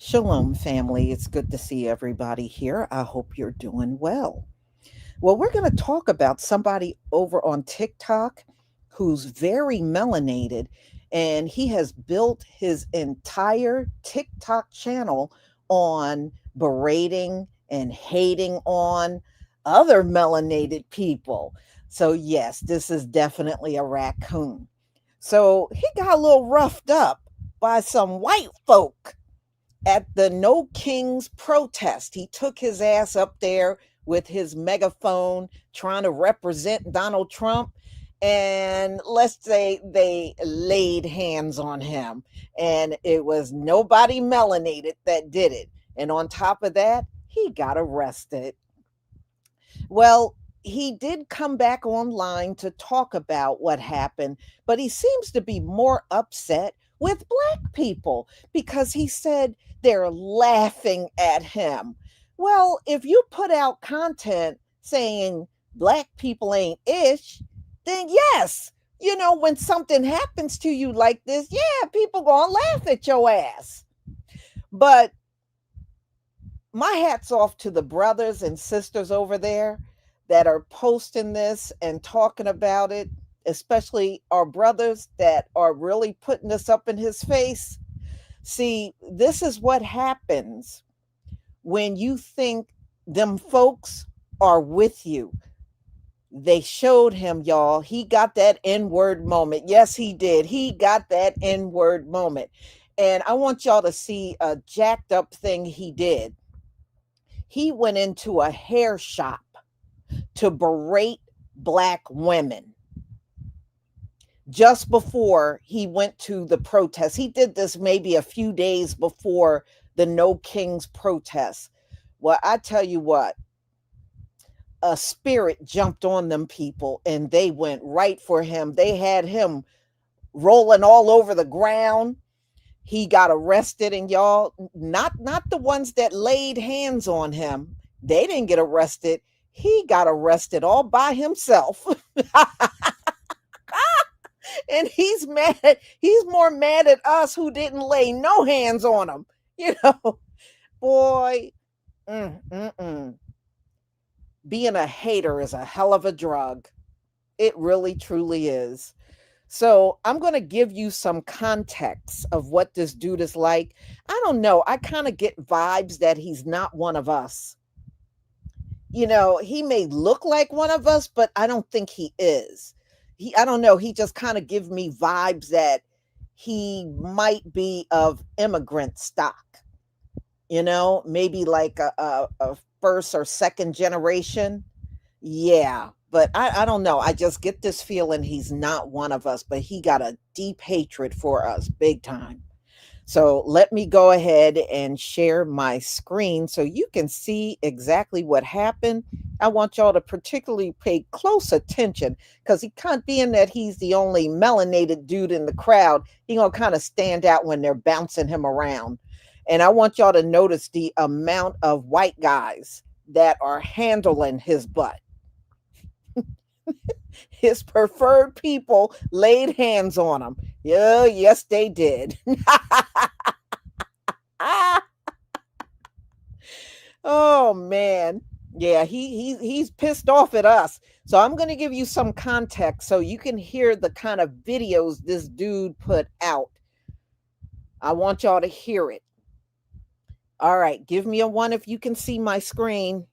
Shalom, family. It's good to see everybody here. I hope you're doing well. Well, we're going to talk about somebody over on TikTok who's very melanated, and he has built his entire TikTok channel on berating and hating on other melanated people. So, yes, this is definitely a raccoon. So, he got a little roughed up by some white folk at the No Kings protest. He took his ass up there with his megaphone trying to represent Donald Trump. And let's say they laid hands on him. And it was nobody melanated that did it. And on top of that, he got arrested. Well, he did come back online to talk about what happened, but he seems to be more upset with black people because he said they're laughing at him. Well, if you put out content saying black people ain't ish, then yes, when something happens to you like this, yeah, people gonna laugh at your ass. But my hat's off to the brothers and sisters over there that are posting this and talking about it, especially our brothers that are really putting this up in his face. See, this is what happens when you think them folks are with you. They showed him, y'all. He got that N word moment. Yes, he did. He got that N word moment. And I want y'all to see a jacked up thing he did. He went into a hair shop to berate black women just before he went to the protest. He did this maybe a few days before the No Kings protest. Well, I tell you what, a spirit jumped on them people and they went right for him. They had him rolling all over the ground. He got arrested, and y'all, not the ones that laid hands on him. They didn't get arrested. He got arrested all by himself. And he's mad. He's more mad at us who didn't lay no hands on him. Boy, mm, mm, mm. Being a hater is a hell of a drug. It really, truly is. So I'm going to give you some context of what this dude is like. I don't know. I kind of get vibes that he's not one of us. He may look like one of us, but I don't think he is. I don't know. He just kind of gives me vibes that he might be of immigrant stock, maybe like a first or second generation. Yeah, but I don't know. I just get this feeling he's not one of us, but he got a deep hatred for us, big time. So let me go ahead and share my screen so you can see exactly what happened. I want y'all to particularly pay close attention because he can't, being that he's the only melanated dude in the crowd, he gonna kind of stand out when they're bouncing him around. And I want y'all to notice the amount of white guys that are handling his butt. His preferred people laid hands on him. Yeah, yes, they did. Oh man. Yeah, he's pissed off at us. So I'm going to give you some context so you can hear the kind of videos this dude put out. I want y'all to hear it. All right, give me a one if you can see my screen.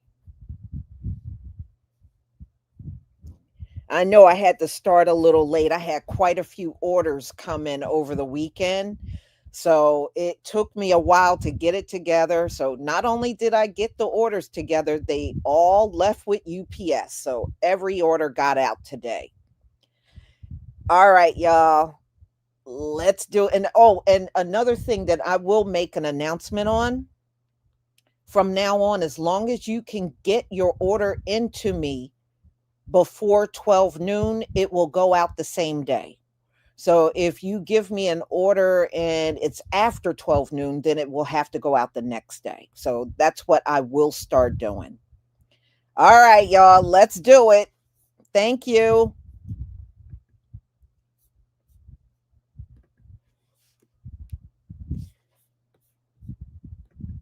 I know I had to start a little late. I had quite a few orders come in over the weekend. So it took me a while to get it together. So not only did I get the orders together, they all left with UPS. So every order got out today. All right, y'all. Let's do it. And another thing that I will make an announcement on from now on, as long as you can get your order into me before 12 noon, it will go out the same day. So if you give me an order and it's after 12 noon, then it will have to go out the next day. So that's what I will start doing. All right, y'all, let's do it. Thank you.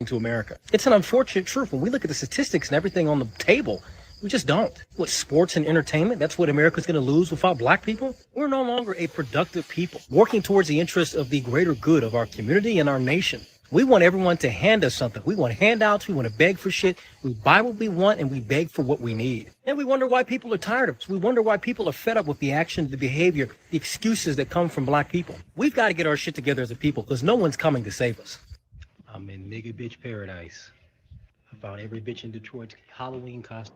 to America. It's an unfortunate truth. When we look at the statistics and everything on the table, we just don't. What, sports and entertainment, that's what America's going to lose without black people? We're no longer a productive people, working towards the interests of the greater good of our community and our nation. We want everyone to hand us something. We want handouts. We want to beg for shit. We buy what we want and we beg for what we need. And we wonder why people are tired of us. We wonder why people are fed up with the action, the behavior, the excuses that come from black people. We've got to get our shit together as a people because no one's coming to save us. I'm in nigga bitch paradise. I found every bitch in Detroit's Halloween costume.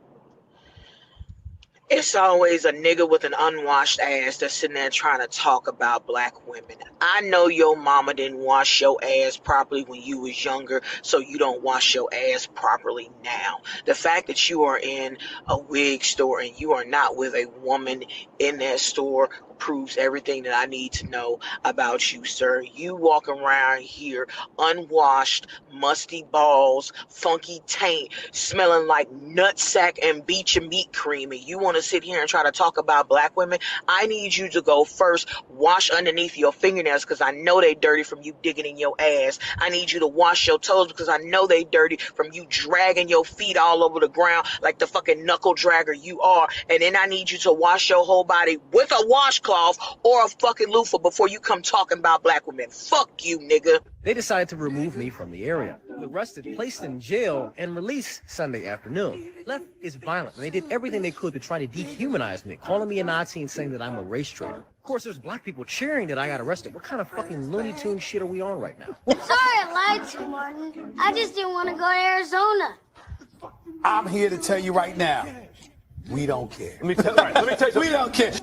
It's always a nigga with an unwashed ass that's sitting there trying to talk about black women. I know your mama didn't wash your ass properly when you was younger, so you don't wash your ass properly now. The fact that you are in a wig store and you are not with a woman in that store proves everything that I need to know about you, sir. You walk around here unwashed, musty balls, funky taint, smelling like nutsack and beach and meat cream, and you want to sit here and try to talk about black women? I need you to go first, wash underneath your fingernails because I know they dirty from you digging in your ass. I need you to wash your toes because I know they dirty from you dragging your feet all over the ground like the fucking knuckle dragger you are. And then I need you to wash your whole body with a washcloth or a fucking loofah before you come talking about black women. Fuck you, nigga. They decided to remove me from the area. Arrested, placed in jail, and released Sunday afternoon. Left is violent, and they did everything they could to try to dehumanize me, calling me a Nazi and saying that I'm a race traitor. Of course, there's black people cheering that I got arrested. What kind of fucking Looney Tune shit are we on right now? Sorry I lied to you, Martin. I just didn't want to go to Arizona. I'm here to tell you right now, we don't care. Let me tell you something. We don't care.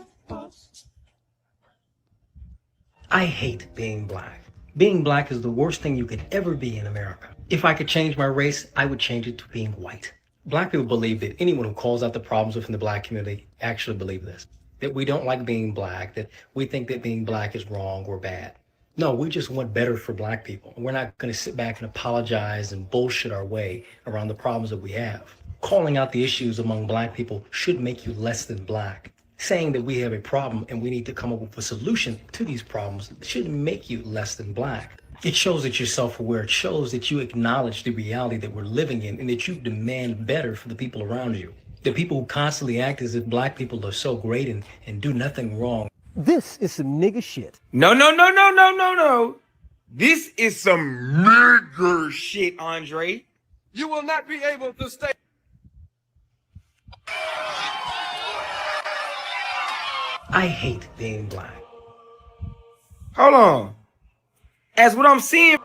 I hate being black. Being black is the worst thing you could ever be in America. If I could change my race, I would change it to being white. Black people believe that anyone who calls out the problems within the black community actually believe this. That we don't like being black, that we think that being black is wrong or bad. No, we just want better for black people. We're not going to sit back and apologize and bullshit our way around the problems that we have. Calling out the issues among black people should make you less than black. Saying that we have a problem and we need to come up with a solution to these problems shouldn't make you less than black. It shows that you're self-aware. It shows that you acknowledge the reality that we're living in and that you demand better for the people around you. The people who constantly act as if black people are so great and do nothing wrong. This is some nigga shit. No. This is some nigger shit, Andre. You will not be able to stay. I hate being black. Hold on. As what I'm seeing.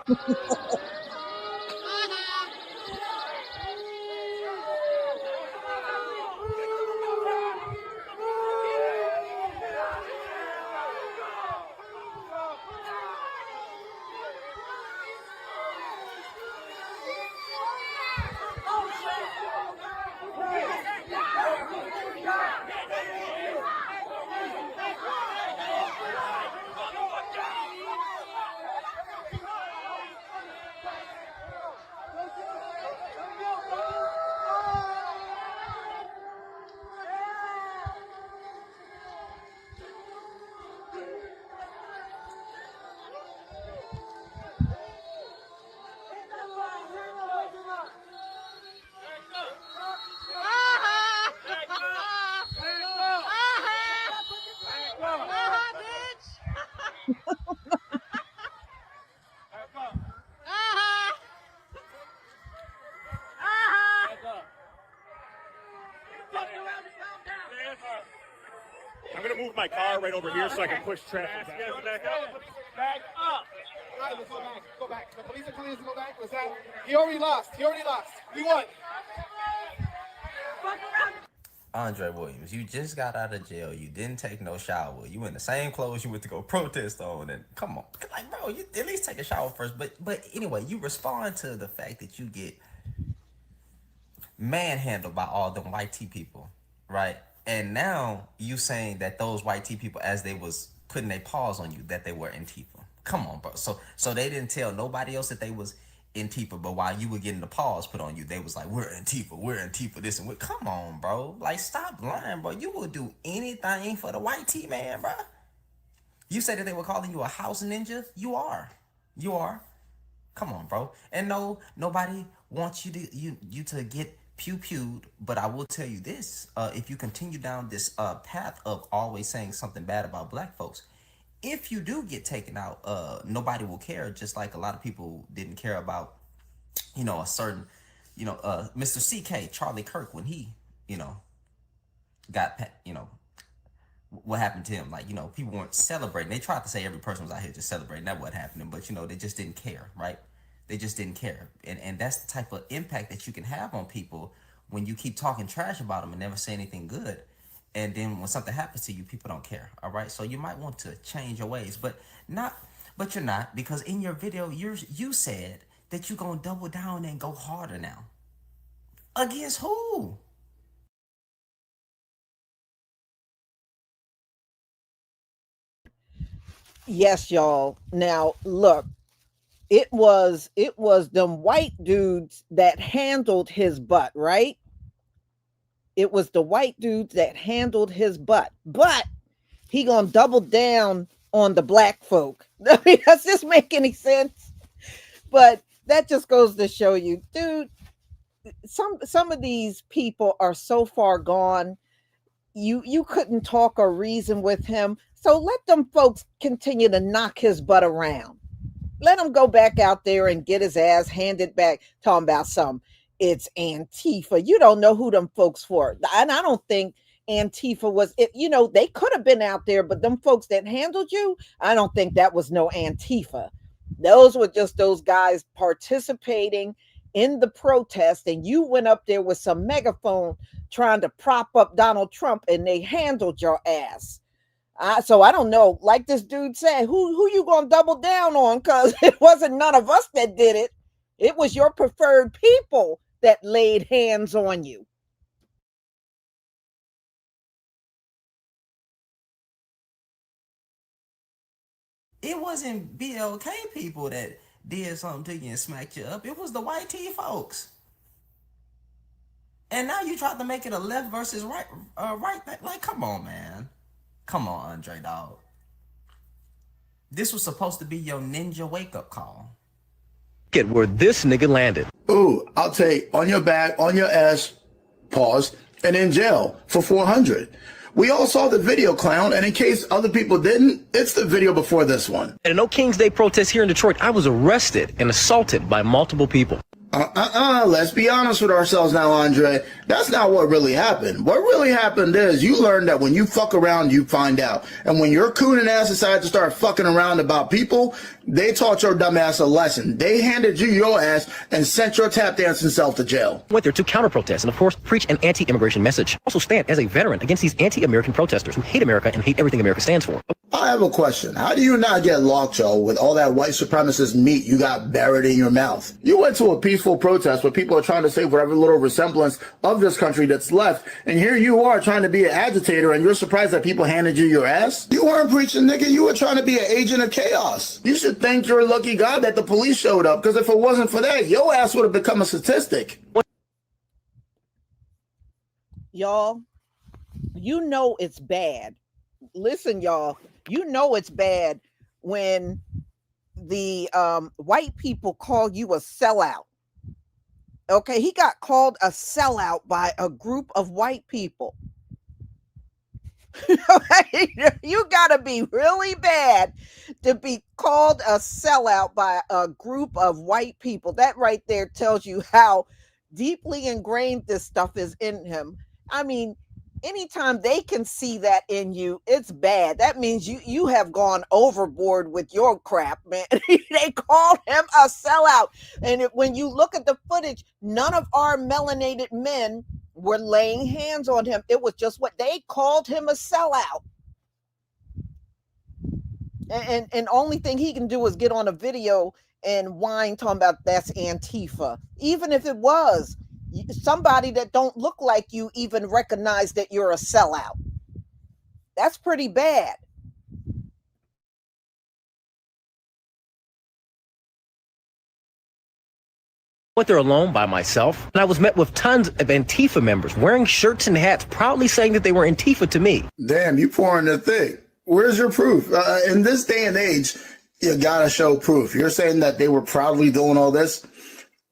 I'm going to move my car right over here so I can push traffic back. Back up. All right, let's go back. The police are telling us to go back. Let's have. He already lost. We won. Andre Williams, you just got out of jail. You didn't take no shower. You in the same clothes you went to go protest on. And come on, like, bro, you at least take a shower first. But anyway, you respond to the fact that you get manhandled by all them white T people, right? And now you saying that those white T people, as they was putting their paws on you, that they were Antifa. Come on, bro. So they didn't tell nobody else that they was Antifa, but while you were getting the paws put on you, they was like, we're Antifa, this and what. Come on, bro. Like, stop lying, bro. You will do anything for the white T man, bro. You said that they were calling you a house ninja. You are. Come on, bro. And no, nobody wants you to get pew-pewed, but I will tell you this. If you continue down this path of always saying something bad about black folks, if you do get taken out, nobody will care, just like a lot of people didn't care about, a certain, Mr. CK, Charlie Kirk, when he, got, what happened to him. Like, people weren't celebrating. They tried to say every person was out here just celebrating. That what happened. But, they just didn't care, right? They just didn't care. And that's the type of impact that you can have on people when you keep talking trash about them and never say anything good. And then when something happens to you, people don't care, all right? So you might want to change your ways, but you're not, because in your video, you said that you're going to double down and go harder now. Against who? Yes, y'all. Now, look, it was them white dudes that handled his butt, right? It was the white dudes that handled his butt. But he gonna double down on the black folk. I mean, does this make any sense? But that just goes to show you, dude, some of these people are so far gone. You couldn't talk or reason with him. So let them folks continue to knock his butt around. Let him go back out there and get his ass handed back, talking about some, it's Antifa. You don't know who them folks for. And I don't think Antifa was it. They could have been out there, but them folks that handled you, I don't think that was no Antifa. Those were just those guys participating in the protest, and you went up there with some megaphone trying to prop up Donald Trump, and they handled your ass. So I don't know, like this dude said, who you gonna double down on? Because it wasn't none of us that did it. It was your preferred people that laid hands on you. It wasn't BLK people that did something to you and smacked you up. It was the white tee folks. And now you tried to make it a left versus right, Like, come on, man. Come on, Andre, dog. This was supposed to be your ninja wake-up call. Get where this nigga landed. Ooh, I'll take on your back, on your ass, pause, and in jail for 400. We all saw the video, clown, and in case other people didn't, it's the video before this one. At no King's Day protest here in Detroit, I was arrested and assaulted by multiple people. Let's be honest with ourselves now, Andre. That's not what really happened. What really happened is you learned that when you fuck around, you find out. And when your cooning ass decided to start fucking around about people, they taught your dumb ass a lesson. They handed you your ass and sent your tap dancing self to jail. Went there to counter-protest and, of course, preach an anti-immigration message. Also stand as a veteran against these anti-American protesters who hate America and hate everything America stands for. I have a question. How do you not get locked, Joe, with all that white supremacist meat you got buried in your mouth? You went to a peaceful protest where people are trying to save whatever little resemblance of this country that's left, and here you are trying to be an agitator, and you're surprised that people handed you your ass? You weren't preaching, nigga. You were trying to be an agent of chaos. You should thank your lucky God that the police showed up, because if it wasn't for that, your ass would have become a statistic. Y'all, it's bad. Listen, y'all, it's bad when the white people call you a sellout. Okay, he got called a sellout by a group of white people. You gotta be really bad to be called a sellout by a group of white people. That right there tells you how deeply ingrained this stuff is in him. I mean, anytime they can see that in you, it's bad. That means you have gone overboard with your crap, man. They called him a sellout. And when you look at the footage, none of our melanated men were laying hands on him. It was just what they called him, a sellout. And only thing he can do is get on a video and whine, talking about that's Antifa. Even if it was, somebody that don't look like you even recognize that you're a sellout. That's pretty bad. Went there alone by myself, and I was met with tons of Antifa members wearing shirts and hats, proudly saying that they were Antifa to me. Damn, you pouring the thing. Where's your proof? In this day and age, You gotta show proof. You're saying that they were proudly doing all this.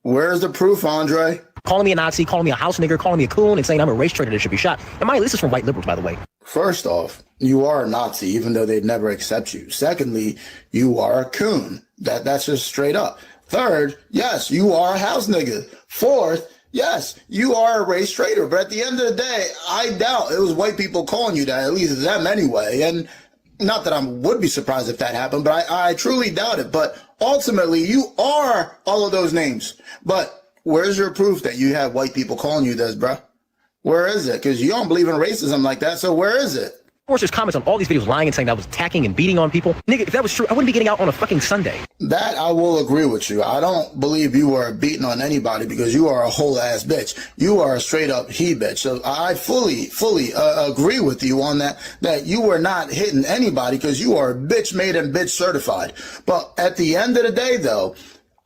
Where's the proof, Andre? Calling me a Nazi, calling me a house nigger, calling me a coon, and saying I'm a race traitor that should be shot. And this is from white liberals, by the way. First off, you are a Nazi, even though they'd never accept you. Secondly, you are a coon. That's just straight up. Third, yes, you are a house nigga. Fourth, yes, you are a race traitor. But at the end of the day, I doubt it was white people calling you that, at least them anyway. And not that I would be surprised if that happened, but I truly doubt it. But ultimately, you are all of those names. But where's your proof that you have white people calling you this, bruh? Where is it? Because you don't believe in racism like that, so where is it? Of course, there's comments on all these videos lying and saying that I was attacking and beating on people. Nigga, if that was true, I wouldn't be getting out on a fucking Sunday. That I will agree with you. I don't believe you are beating on anybody because you are a whole ass bitch. You are a straight up he bitch. So I fully agree with you on that you were not hitting anybody because you are bitch made and bitch certified. But at the end of the day, though,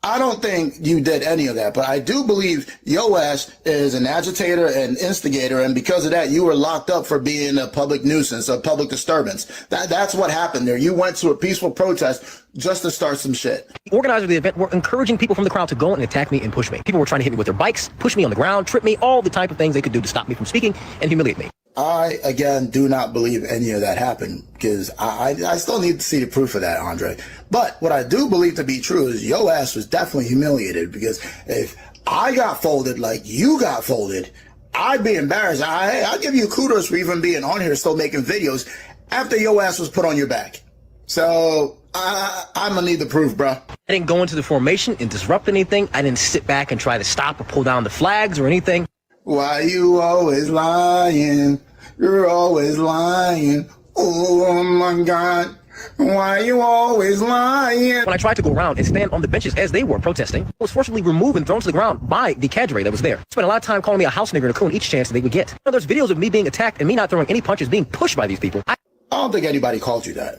I don't think you did any of that, but I do believe your ass is an agitator and instigator, and because of that, you were locked up for being a public nuisance, a public disturbance. That's what happened there. You went to a peaceful protest just to start some shit. The organizers of the event were encouraging people from the crowd to go and attack me and push me. People were trying to hit me with their bikes, push me on the ground, trip me, all the type of things they could do to stop me from speaking and humiliate me. I, again, do not believe any of that happened because I still need to see the proof of that, Andre. But what I do believe to be true is your ass was definitely humiliated because if I got folded like you got folded, I'd be embarrassed. I'll give you kudos for even being on here still making videos after your ass was put on your back. So I'm going to need the proof, bro. I didn't go into the formation and disrupt anything. I didn't sit back and try to stop or pull down the flags or anything. Why you always lying? You're always lying. Oh my God. Why you always lying? When I tried to go around and stand on the benches as they were protesting, I was forcibly removed and thrown to the ground by the cadre that was there. Spent a lot of time calling me a house nigger and a coon each chance that they would get. You know, there's videos of me being attacked and me not throwing any punches, being pushed by these people. I don't think anybody called you that.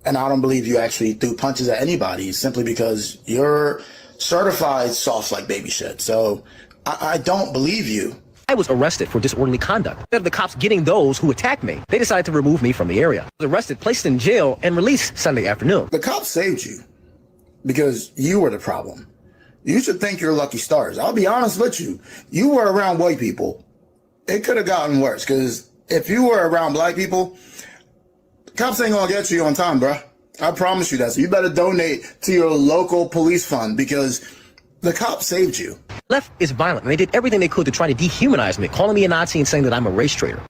And I don't believe you actually threw punches at anybody simply because you're certified soft like baby shit. So I don't believe you. I was arrested for disorderly conduct. Instead of the cops getting those who attacked me, they decided to remove me from the area. I was arrested, placed in jail, and released Sunday afternoon. The cops saved you because you were the problem. You should thank your lucky stars. I'll be honest with you. You were around white people. It could have gotten worse because if you were around black people, the cops ain't gonna get you on time, bro. I promise you that. So you better donate to your local police fund because the cops saved you. Left is violent, and they did everything they could to try to dehumanize me, calling me a Nazi and saying that I'm a race traitor.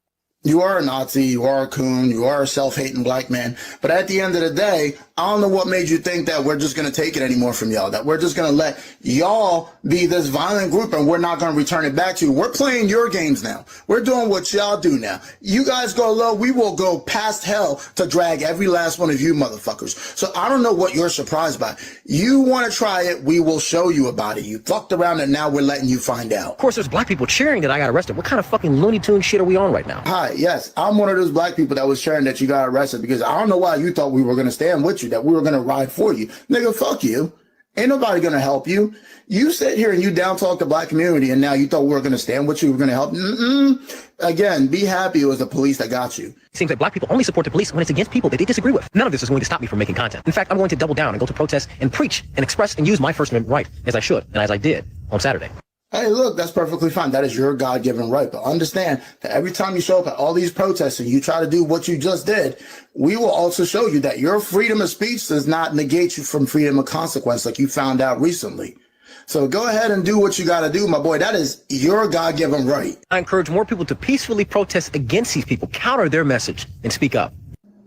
You are a Nazi, you are a coon, you are a self-hating black man. But at the end of the day, I don't know what made you think that we're just going to take it anymore from y'all, that we're just going to let y'all be this violent group and we're not going to return it back to you. We're playing your games now. We're doing what y'all do now. You guys go low, we will go past hell to drag every last one of you motherfuckers. So I don't know what you're surprised by. You want to try it, we will show you about it. You fucked around and now we're letting you find out. Of course, there's black people cheering that I got arrested. What kind of fucking Looney Tune shit are we on right now? Hi, yes, I'm one of those black people that was sharing that you got arrested because I don't know why you thought we were going to stand with you, that we were going to ride for you. Nigga, fuck you. Ain't nobody going to help you. You sit here and you down talk the black community and now you thought we were going to stand with you, we were going to help. Again, be happy it was the police that got you. It seems like black people only support the police when it's against people that they disagree with. None of this is going to stop me from making content. In fact, I'm going to double down and go to protests and preach and express and use my First Amendment right, as I should and as I did on Saturday. Hey, look, that's perfectly fine. That is your God-given right. But understand that every time you show up at all these protests and you try to do what you just did, we will also show you that your freedom of speech does not negate you from freedom of consequence like you found out recently. So go ahead and do what you got to do, my boy. That is your God-given right. I encourage more people to peacefully protest against these people, counter their message, and speak up.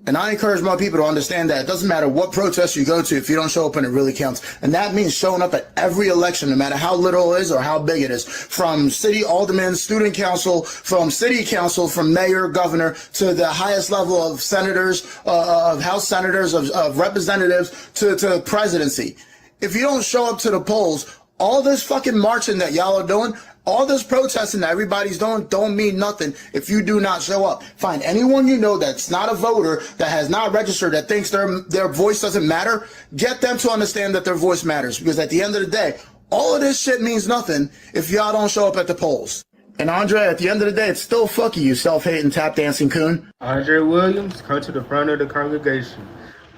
And I encourage more people to understand that it doesn't matter what protest you go to if you don't show up and it really counts. And that means showing up at every election, no matter how little it is or how big it is. From city aldermen, student council, from city council, from mayor, governor, to the highest level of senators, of House senators, of representatives, to presidency. If you don't show up to the polls, all this fucking marching that y'all are doing, all this protesting that everybody's doing don't mean nothing if you do not show up. Find anyone you know that's not a voter, that has not registered, that thinks their voice doesn't matter. Get them to understand that their voice matters. Because at the end of the day, all of this shit means nothing if y'all don't show up at the polls. And Andre, at the end of the day, it's still fuck you, self-hating, tap-dancing coon. Andre Williams, come to the front of the congregation.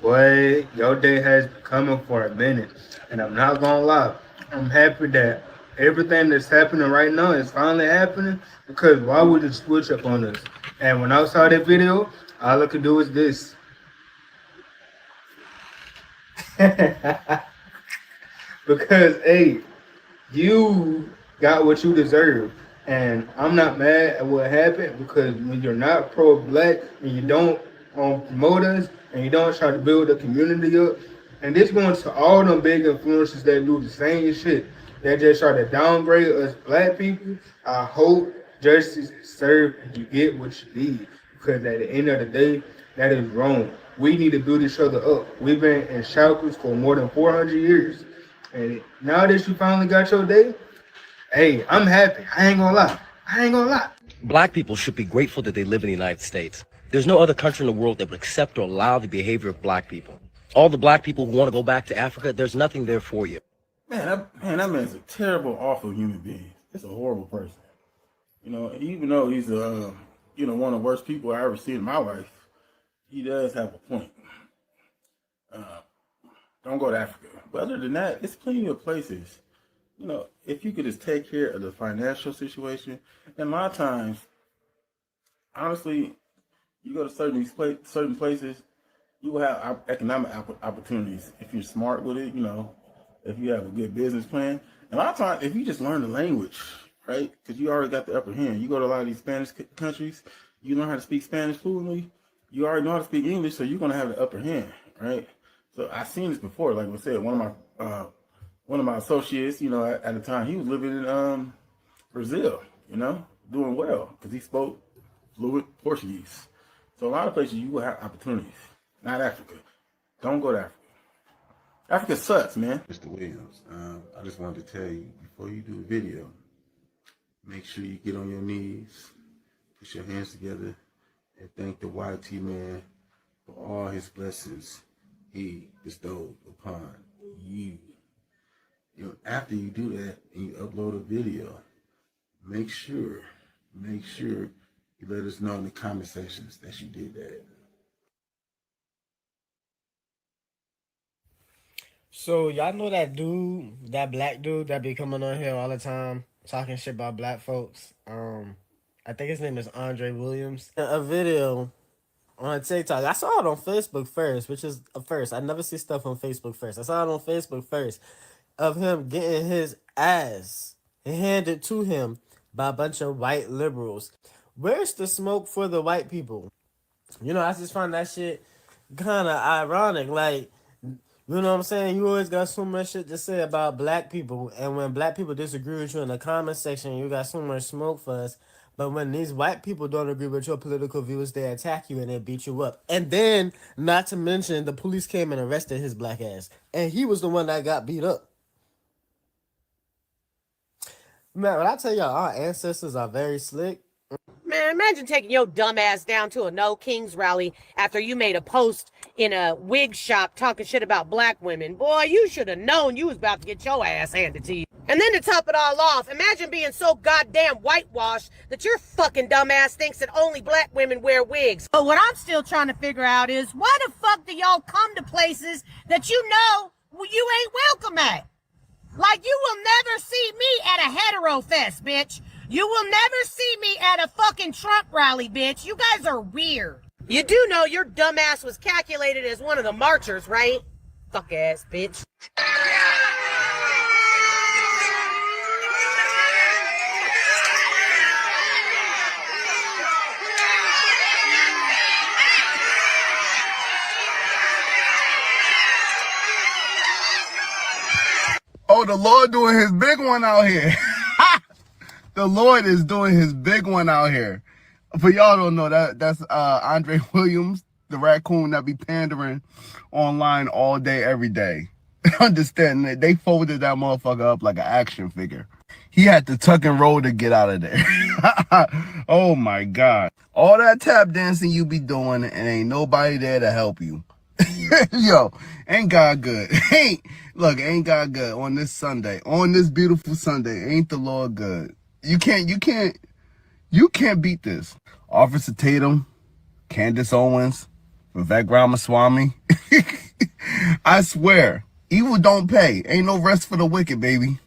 Boy, your day has been coming for a minute. And I'm not gonna lie, I'm happy that everything that's happening right now is finally happening, because why would it switch up on us? And when I saw that video, all I could do is this. Because, hey, you got what you deserve. And I'm not mad at what happened, because when you're not pro-black and you don't promote us and you don't try to build a community up, and this going to all them big influencers that do the same shit, that just try to downgrade us black people, I hope justice is served and you get what you need. Because at the end of the day, that is wrong. We need to build each other up. We've been in shackles for more than 400 years. And now that you finally got your day, hey, I'm happy. I ain't gonna lie. Black people should be grateful that they live in the United States. There's no other country in the world that would accept or allow the behavior of black people. All the black people who want to go back to Africa, there's nothing there for you. Man, that man's a terrible, awful human being. It's a horrible person. You know, even though he's one of the worst people I ever seen in my life, he does have a point. Don't go to Africa. But other than that, it's plenty of places. You know, if you could just take care of the financial situation, and a lot of times, honestly, you go to certain places, you will have economic opportunities if you're smart with it. You know, if you have a good business plan. And a lot of times, if you just learn the language, right? Because you already got the upper hand. You go to a lot of these Spanish countries, you learn how to speak Spanish fluently. You already know how to speak English, so you're gonna have the upper hand, right? So I've seen this before. Like I said, one of my associates, you know, at the time, he was living in Brazil, you know, doing well because he spoke fluent Portuguese. So a lot of places you will have opportunities. Not Africa. Don't go to Africa. Africa sucks, man. Mr. Williams, I just wanted to tell you, before you do a video, make sure you get on your knees, put your hands together, and thank the YT man for all his blessings he bestowed upon you. You know, after you do that and you upload a video, make sure you let us know in the comment sections that you did that. So y'all know that dude, that black dude that be coming on here all the time talking shit about black folks? I think his name is Andre Williams. A video on TikTok. I saw it on Facebook first, which is a first. I never see stuff on Facebook first. I saw it on Facebook first of him getting his ass handed to him by a bunch of white liberals. Where's the smoke for the white people? You know, I just find that shit kind of ironic. Like, you know what I'm saying? You always got so much shit to say about black people, and when black people disagree with you in the comment section, you got so much smoke for us. But when these white people don't agree with your political views, they attack you and they beat you up. And then, not to mention, the police came and arrested his black ass, and he was the one that got beat up. Man, when I tell y'all, our ancestors are very slick. Man, imagine taking your dumb ass down to a No Kings rally after you made a post in a wig shop talking shit about black women. Boy, you should have known you was about to get your ass handed to you. And then to top it all off, imagine being so goddamn whitewashed that your fucking dumb ass thinks that only black women wear wigs. But what I'm still trying to figure out is, why the fuck do y'all come to places that you know you ain't welcome at? Like, you will never see me at a hetero fest, bitch. You will never see me at a fucking Trump rally, bitch. You guys are weird. You do know your dumb ass was calculated as one of the marchers, right? Fuck ass, bitch. Oh, the Lord doing his big one out here. The Lord is doing his big one out here. For y'all don't know, that's Andre Williams, the raccoon that be pandering online all day, every day. Understand that they folded that motherfucker up like an action figure. He had to tuck and roll to get out of there. Oh my God. All that tap dancing you be doing and ain't nobody there to help you. Yo, ain't God good? Ain't God good on this Sunday, on this beautiful Sunday? Ain't the Lord good? You can't beat this. Officer Tatum, Candace Owens, Vivek Ramaswamy. I swear, evil don't pay. Ain't no rest for the wicked, baby.